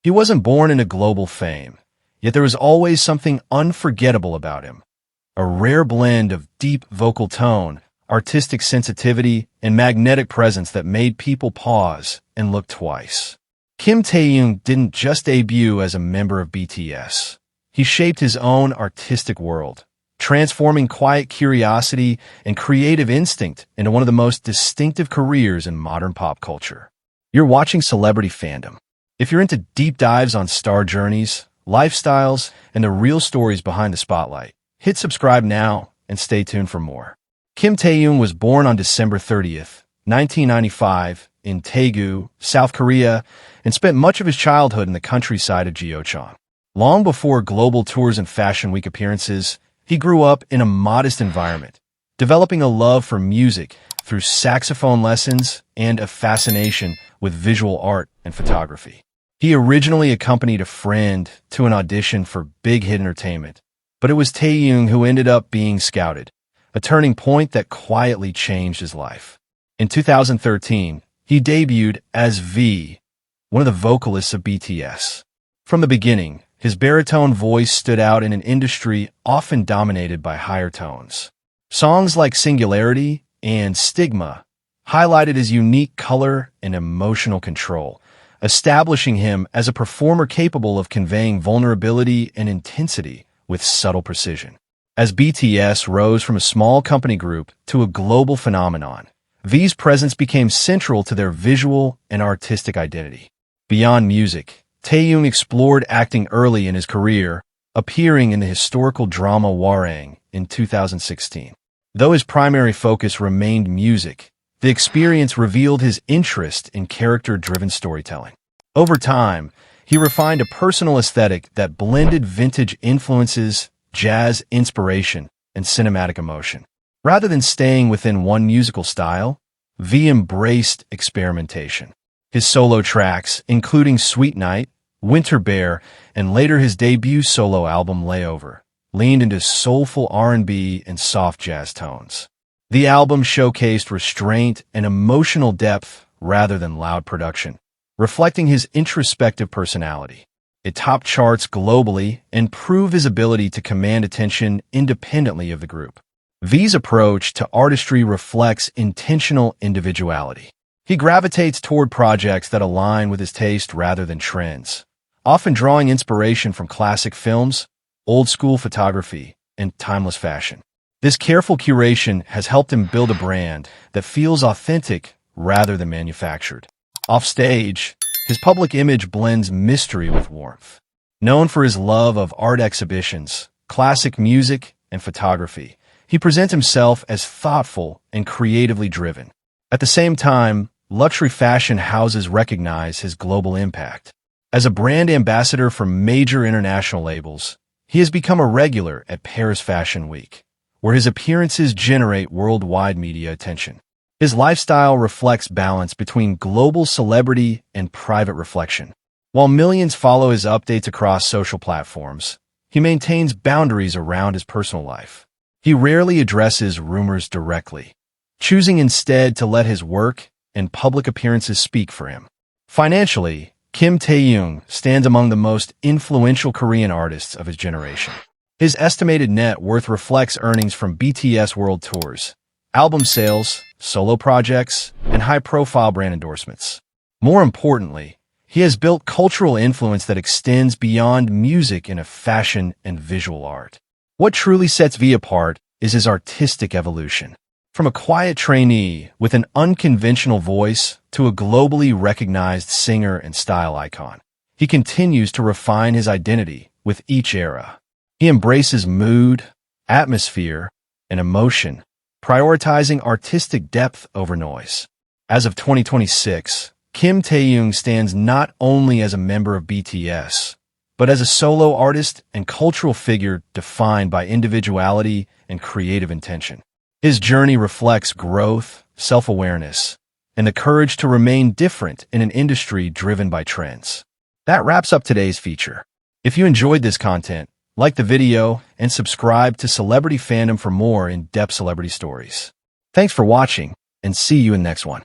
He wasn't born into global fame, yet there was always something unforgettable about him. A rare blend of deep vocal tone, artistic sensitivity, and magnetic presence that made people pause and look twice. Kim Taehyung didn't just debut as a member of BTS. He shaped his own artistic world, transforming quiet curiosity and creative instinct into one of the most distinctive careers in modern pop culture. You're watching Celebrity Fandom. If you're into deep dives on star journeys, lifestyles, and the real stories behind the spotlight, hit subscribe now and stay tuned for more. Kim Taehyung was born on December 30th, 1995, in Daegu, South Korea, and spent much of his childhood in the countryside of Gyeocheon. Long before global tours and Fashion Week appearances, he grew up in a modest environment, developing a love for music through saxophone lessons and a fascination with visual art and photography. He originally accompanied a friend to an audition for Big Hit Entertainment, but it was Taehyung who ended up being scouted, a turning point that quietly changed his life. In 2013, he debuted as V, one of the vocalists of BTS. From the beginning, his baritone voice stood out in an industry often dominated by higher tones. Songs like Singularity and Stigma highlighted his unique color and emotional control, establishing him as a performer capable of conveying vulnerability and intensity with subtle precision. As BTS rose from a small company group to a global phenomenon, V's presence became central to their visual and artistic identity. Beyond music, Taehyung explored acting early in his career, appearing in the historical drama Warang in 2016. Though his primary focus remained music, the experience revealed his interest in character-driven storytelling. Over time, he refined a personal aesthetic that blended vintage influences, jazz inspiration, and cinematic emotion. Rather than staying within one musical style, V embraced experimentation. His solo tracks, including Sweet Night, Winter Bear, and later his debut solo album Layover, leaned into soulful R&B and soft jazz tones. The album showcased restraint and emotional depth rather than loud production, reflecting his introspective personality. It topped charts globally and proved his ability to command attention independently of the group. V's approach to artistry reflects intentional individuality. He gravitates toward projects that align with his taste rather than trends, often drawing inspiration from classic films, old-school photography, and timeless fashion. This careful curation has helped him build a brand that feels authentic rather than manufactured. Offstage, his public image blends mystery with warmth. Known for his love of art exhibitions, classic music, and photography, he presents himself as thoughtful and creatively driven. At the same time, luxury fashion houses recognize his global impact. As a brand ambassador for major international labels, he has become a regular at Paris Fashion Week, where his appearances generate worldwide media attention. His lifestyle reflects balance between global celebrity and private reflection. While millions follow his updates across social platforms, he maintains boundaries around his personal life. He rarely addresses rumors directly, choosing instead to let his work and public appearances speak for him. Financially, Kim Taehyung stands among the most influential Korean artists of his generation. His estimated net worth reflects earnings from BTS world tours, album sales, solo projects, and high-profile brand endorsements. More importantly, he has built cultural influence that extends beyond music into fashion and visual art. What truly sets V apart is his artistic evolution. From a quiet trainee with an unconventional voice to a globally recognized singer and style icon, he continues to refine his identity with each era. He embraces mood, atmosphere, and emotion, prioritizing artistic depth over noise. As of 2026, Kim Taehyung stands not only as a member of BTS, but as a solo artist and cultural figure defined by individuality and creative intention. His journey reflects growth, self-awareness, and the courage to remain different in an industry driven by trends. That wraps up today's feature. If you enjoyed this content, like the video and subscribe to Celebrity Fandom for more in-depth celebrity stories. Thanks for watching, and see you in the next one.